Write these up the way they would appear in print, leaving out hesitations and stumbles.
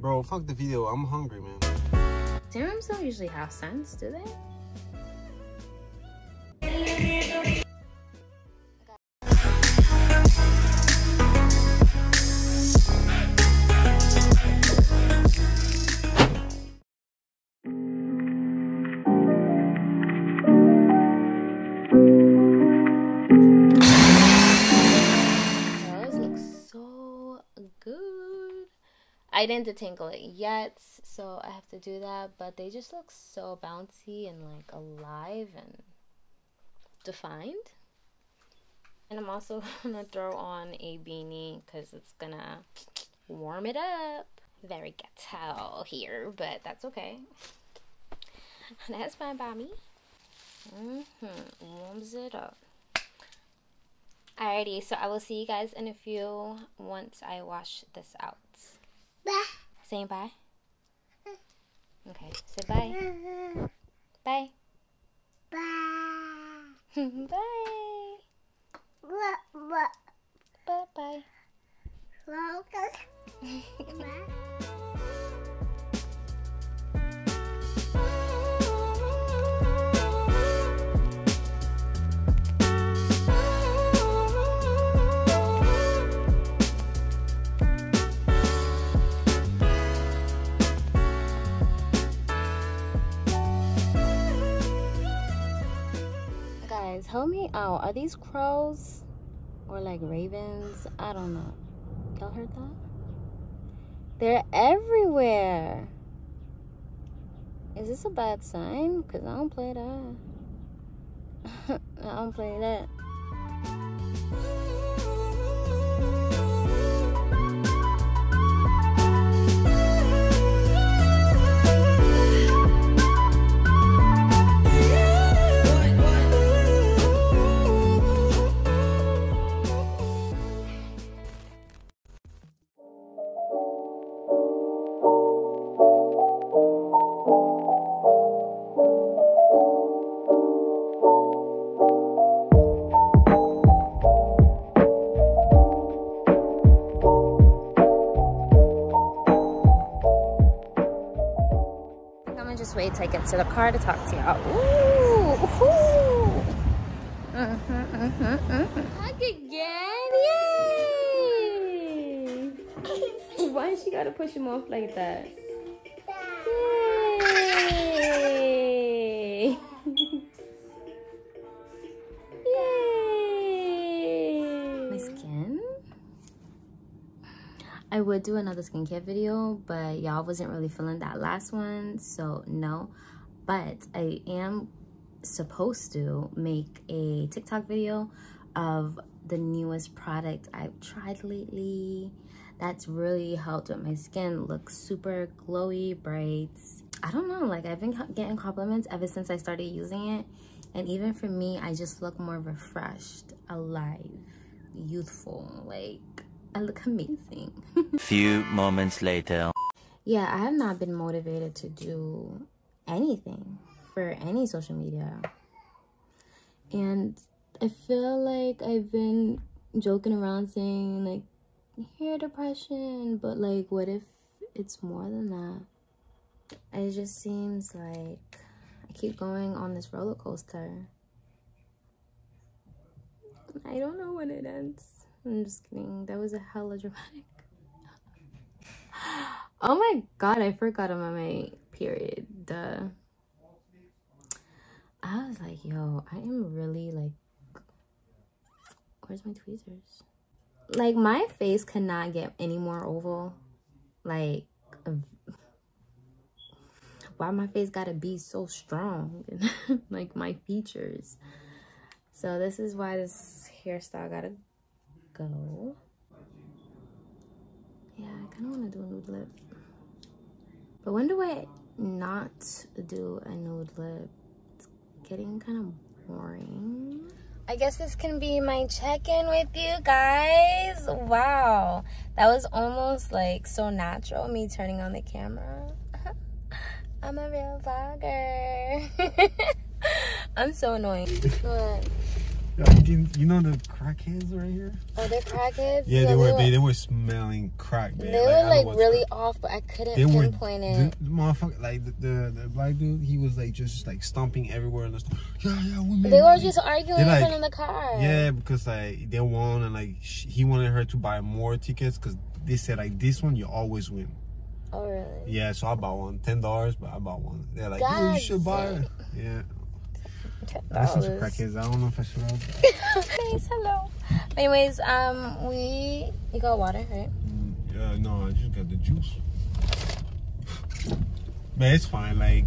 Bro, fuck the video. I'm hungry, man. Serums don't usually have scents, do they? I didn't detangle it yet, so I have to do that, but they just look so bouncy and like alive and defined. And I'm also gonna throw on a beanie because it's gonna warm it up. Very ghetto here, but that's okay. That's fine by me. Warms it up. Alrighty, so I will see you guys in a few once I wash this out. Bye. Saying bye? Okay, say bye. Bye. Bye. Bye. Bye. Bye. Help me out. Are these crows or like ravens? I don't know. Y'all heard that? They're everywhere. Is this a bad sign? Because I don't play that. I don't play that. Just wait till I get to the car to talk to y'all. Ooh, Hug again, yay! Why she gotta push him off like that? Yay! Yay! My skin? I would do another skincare video, but y'all wasn't really feeling that last one, so no. But I am supposed to make a TikTok video of the newest product I've tried lately that's really helped with my skin look super glowy, bright. I don't know, like I've been getting compliments ever since I started using it, and even for me, I just look more refreshed, alive, youthful, like I look amazing. Few moments later. Yeah, I have not been motivated to do anything for any social media. And I feel like I've been joking around saying like, hair depression, but like what if it's more than that? It just seems like I keep going on this roller coaster. I don't know when it ends. I'm just kidding. That was a hella dramatic. Oh my god, I forgot I'm on my period. Duh. I was like, yo, I am really like, where's my tweezers? Like my face cannot get any more oval. Like, why my face gotta be so strong? Like my features. So this is why this hairstyle gotta go. Yeah, I kind of want to do a nude lip. But when do I not do a nude lip? It's getting kind of boring. I guess this can be my check-in with you guys. Wow, that was almost like so natural, me turning on the camera. I'm a real vlogger. I'm so annoying. But You know the crackheads right here? Oh, they're crackheads? Yeah, they were smelling crack, man. They were like really off, but I couldn't pinpoint it. The motherfucker, like the black dude, he was like just like stomping everywhere and stuff. Yeah, we made They were money. just arguing in front of the car. Yeah, because like they won and like he wanted her to buy more tickets because they said like this one you always win. Oh really? Yeah, so I bought one, $10, but I bought one. They're like, God, you should buy it. Yeah. That's some crackheads. I don't know if I should have. Please, hello. Anyways, you got water, right? Yeah, no, I just got the juice. But it's fine, like.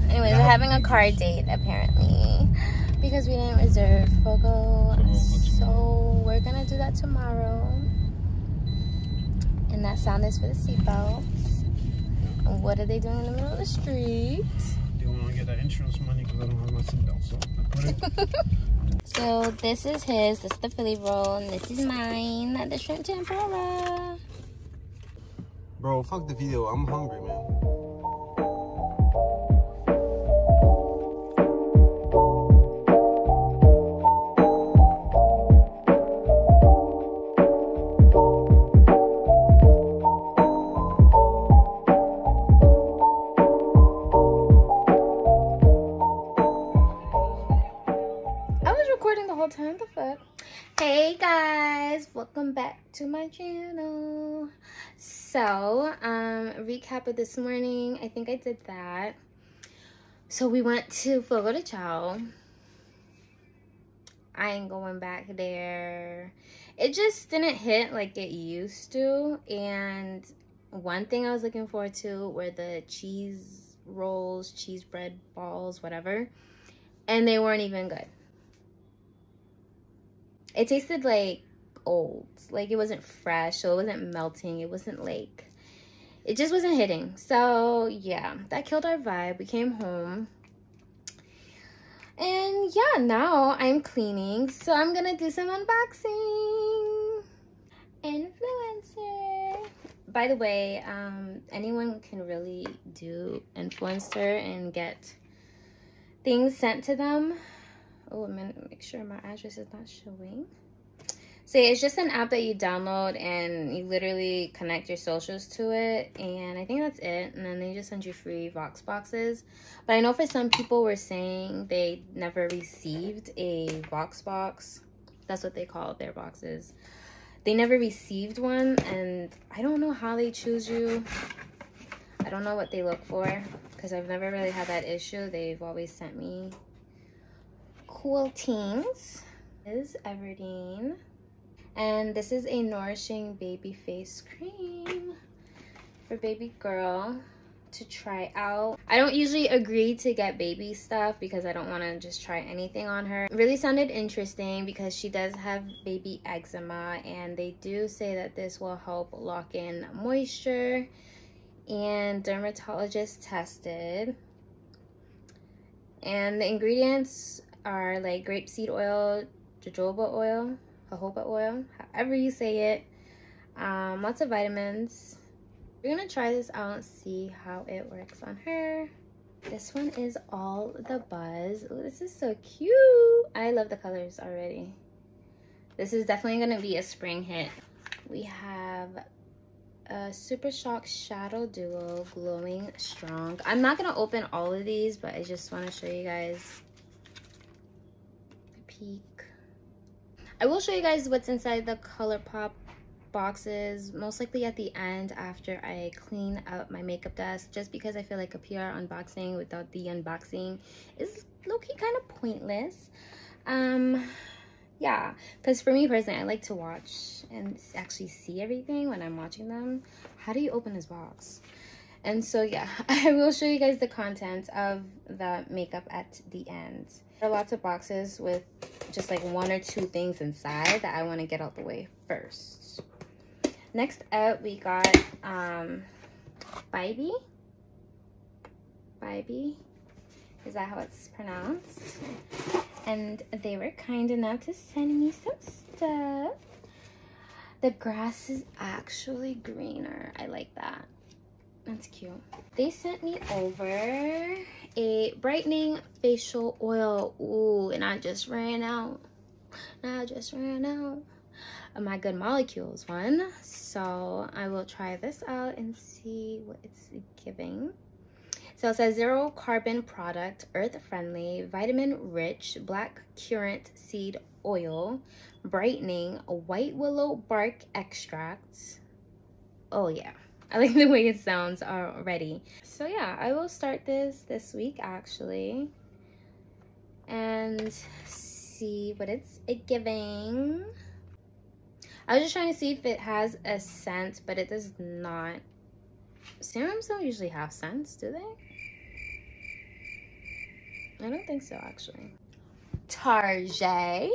Anyways, we're having a car date apparently because we didn't reserve Fogo, so we're gonna do that tomorrow. And that sound is for the seatbelts. And what are they doing in the middle of the street? They want to get that insurance money because I don't have my seatbelt, so I put it. So this is his, this is the Philly roll, and this is mine, the shrimp tempura. Bro, fuck the video. I'm hungry, man. Time the fuck. Hey guys, welcome back to my channel. So recap of this morning. I think I did that. So we went to Fogo de Chao. I ain't going back there. It just didn't hit like it used to. And one thing I was looking forward to were the cheese rolls, cheese bread balls, whatever, and they weren't even good. It tasted like old, like it wasn't fresh, so it wasn't melting. It wasn't like, it just wasn't hitting. So yeah, that killed our vibe. We came home and yeah, now I'm cleaning. So I'm gonna do some unboxing. Influencer. By the way, anyone can really do influencer and get things sent to them. Oh, I'm gonna make sure my address is not showing. So yeah, it's just an app that you download and you literally connect your socials to it, and I think that's it. And then they just send you free Vox boxes. But I know for some people were saying they never received a Vox box. That's what they call their boxes. They never received one, and I don't know how they choose you. I don't know what they look for because I've never really had that issue. They've always sent me cool teens. This is Everdeen, and this is a nourishing baby face cream for baby girl to try out. I don't usually agree to get baby stuff because I don't want to just try anything on her. It really sounded interesting because she does have baby eczema, and they do say that this will help lock in moisture, and dermatologist tested. And the ingredients are like grapeseed oil, jojoba oil, jojoba oil, however you say it. Lots of vitamins. We're gonna try this out and see how it works on her. This one is all the buzz. Ooh, this is so cute. I love the colors already. This is definitely gonna be a spring hit. We have a Super Shock Shadow Duo Glowing Strong. I'm not gonna open all of these, but I just want to show you guys the peek. I will show you guys what's inside the ColourPop boxes, most likely at the end after I clean up my makeup desk, just because I feel like a PR unboxing without the unboxing is low-key kind of pointless. Yeah, because for me personally, I like to watch and actually see everything when I'm watching them. How do you open this box? And so yeah, I will show you guys the content of the makeup at the end. There are lots of boxes with just like one or two things inside that I want to get out the way first. Next up, we got Bybee. Bybee, is that how it's pronounced? And they were kind enough to send me some stuff. The grass is actually greener. I like that. That's cute. They sent me over a brightening facial oil. Ooh, and I just ran out. Of my Good Molecules one. So I will try this out and see what it's giving. So it says 0 carbon product, earth friendly, vitamin rich, black currant seed oil, brightening, white willow bark extract. Oh yeah, I like the way it sounds already. So yeah, I will start this week actually and see what it's giving. I was just trying to see if it has a scent, but it does not. Serums don't usually have scents, do they? I don't think so, actually. Target.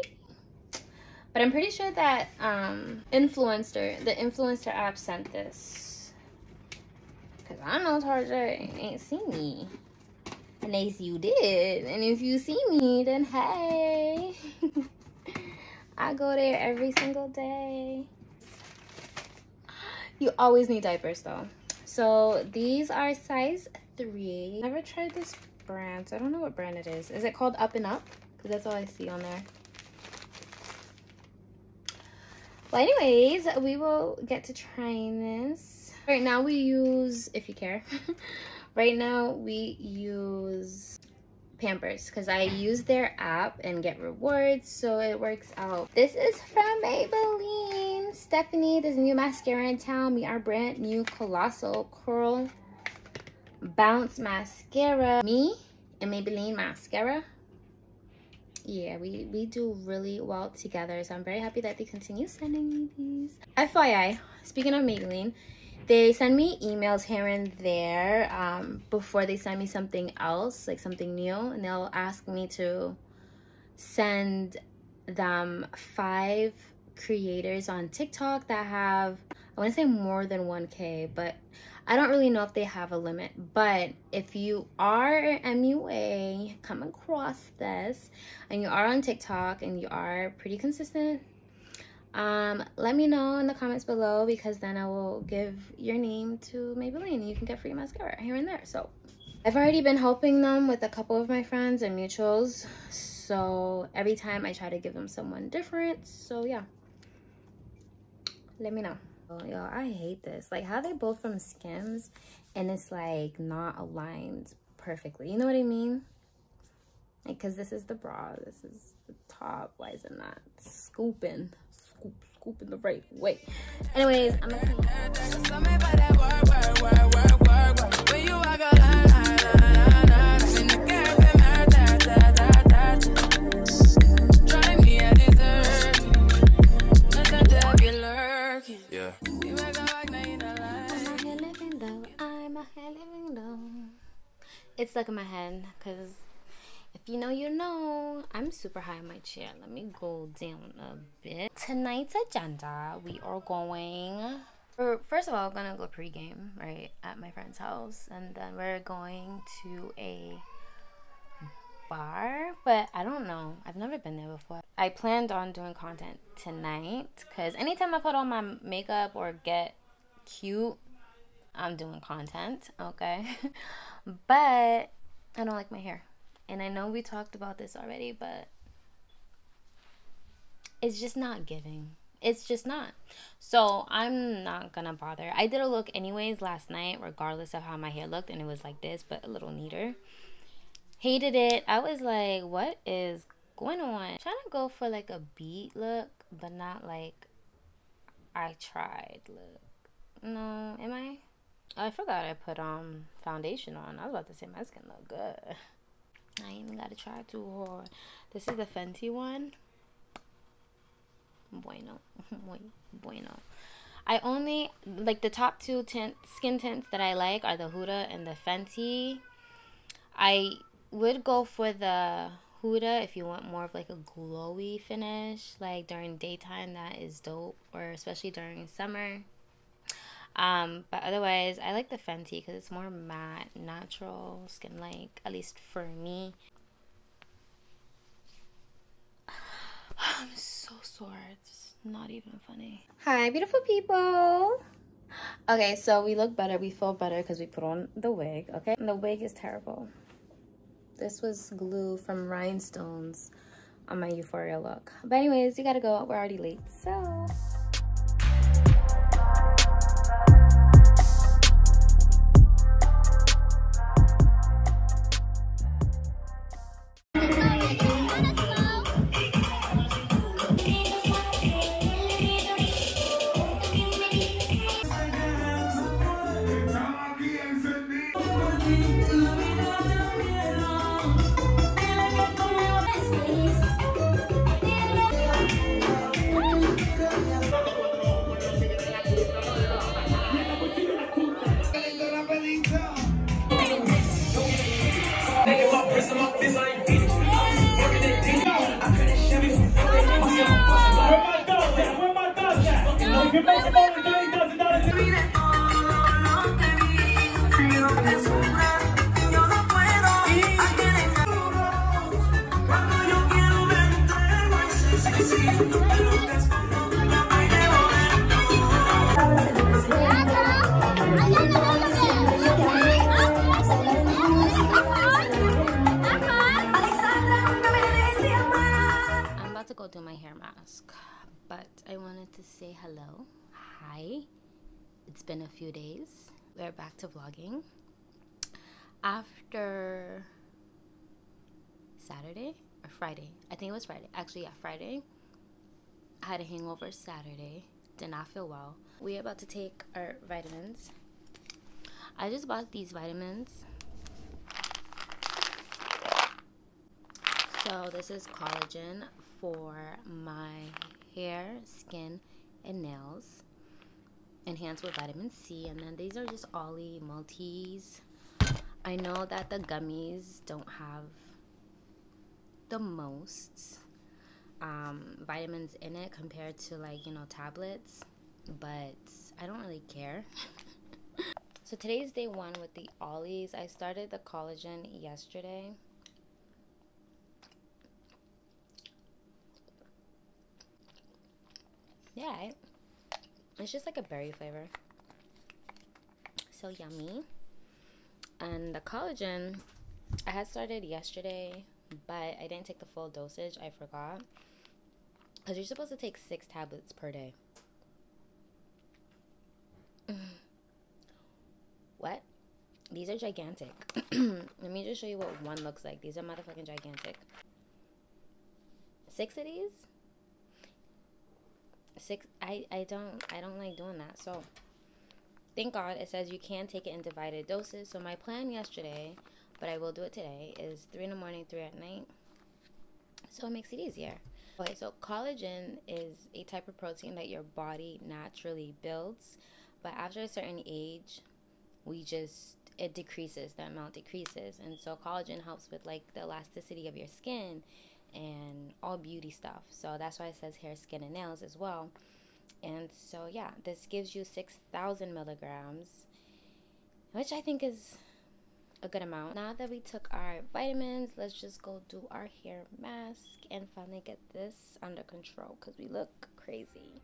But I'm pretty sure that the influencer app sent this. Because I know Target ain't seen me. And if you did, and if you see me, then hey. I go there every single day. You always need diapers though. So these are size 3. Never tried this brand, so I don't know what brand it is. Is it called Up and Up? Because that's all I see on there. Well, anyways, we will get to trying this. Right now we use, if you care, right now we use Pampers because I use their app and get rewards, so it works out. This is from Maybelline. Stephany, there's a new mascara in town. We are brand new Colossal Curl Bounce Mascara. Me and Maybelline mascara. Yeah, we do really well together, so I'm very happy that they continue sending me these. FYI, speaking of Maybelline, they send me emails here and there before they send me something else, like something new, and they'll ask me to send them 5 creators on TikTok that have, I want to say more than 1K, but I don't really know if they have a limit. But if you are MUA, come across this, and you are on TikTok and you are pretty consistent, let me know in the comments below, because then I will give your name to Maybelline and you can get free mascara here and there. So I've already been helping them with a couple of my friends and mutuals, so every time I try to give them someone different. So yeah, let me know. Oh, yo, I hate this, like how they both from Skims and it's like not aligned perfectly, you know what I mean? Like, because this is the bra, this is the top, why is it not scooping the right way? Anyways, I'm gonna it's stuck in my head, because if you know, you know. I'm super high in my chair. Let me go down a bit. Tonight's agenda, we are going, first of all, we're gonna go pregame right at my friend's house, and then we're going to a bar, but I don't know, I've never been there before. I planned on doing content tonight because anytime I put on my makeup or get cute, I'm doing content, okay? But I don't like my hair, and I know we talked about this already, but it's just not giving. It's just not. So I'm not gonna bother. I did a look anyways last night, regardless of how my hair looked, and it was like this, but a little neater. Hated it. I was like, what is going on? Trying to go for like a beat look, but not like I tried look. No, am I? Oh, I forgot I put foundation on. I was about to say my skin look good. I ain't even gotta try too hard. This is the Fenty one. Bueno. I only like the top 2 skin tints that I like are the Huda and the Fenty. I would go for the Huda if you want more of like a glowy finish, like during daytime. That is dope, or especially during summer. But otherwise I like the Fenty because it's more matte, natural skin like, at least for me. I'm so sore, it's not even funny. Hi beautiful people, Okay, so we look better. We feel better because we put on the wig, okay? And the wig is terrible. This was glue from Rhinestones on my Euphoria look. But anyways, we gotta go. We're already late, so... To go do my hair mask, but I wanted to say hello. Hi, it's been a few days. We're back to vlogging after Saturday or Friday. I think it was Friday. Actually, yeah, Friday. I had a hangover Saturday. Did not feel well. We're about to take our vitamins. I just bought these vitamins. So this is collagen for my hair, skin, and nails, enhanced with vitamin C. And then these are just Ollie multis. I know that the gummies don't have the most vitamins in it compared to, like, you know, tablets, but I don't really care. So today's day one with the Ollies. I started the collagen yesterday. Yeah, it's just like a berry flavor. So yummy. And the collagen, I had started yesterday, but I didn't take the full dosage. I forgot. Because you're supposed to take 6 tablets per day. What? These are gigantic. Let me just show you what one looks like. These are motherfucking gigantic. 6 of these? 6. I don't like doing that. So thank God it says you can take it in divided doses. So my plan yesterday, but I will do it today, is 3 in the morning, 3 at night. So it makes it easier. Okay, so collagen is a type of protein that your body naturally builds, but after a certain age, it decreases, the amount decreases. And so collagen helps with, like, the elasticity of your skin and all beauty stuff. So that's why it says hair, skin, and nails as well. And so yeah, this gives you 6,000 milligrams, which I think is a good amount. Now that we took our vitamins, let's just go do our hair mask and finally get this under control because we look crazy.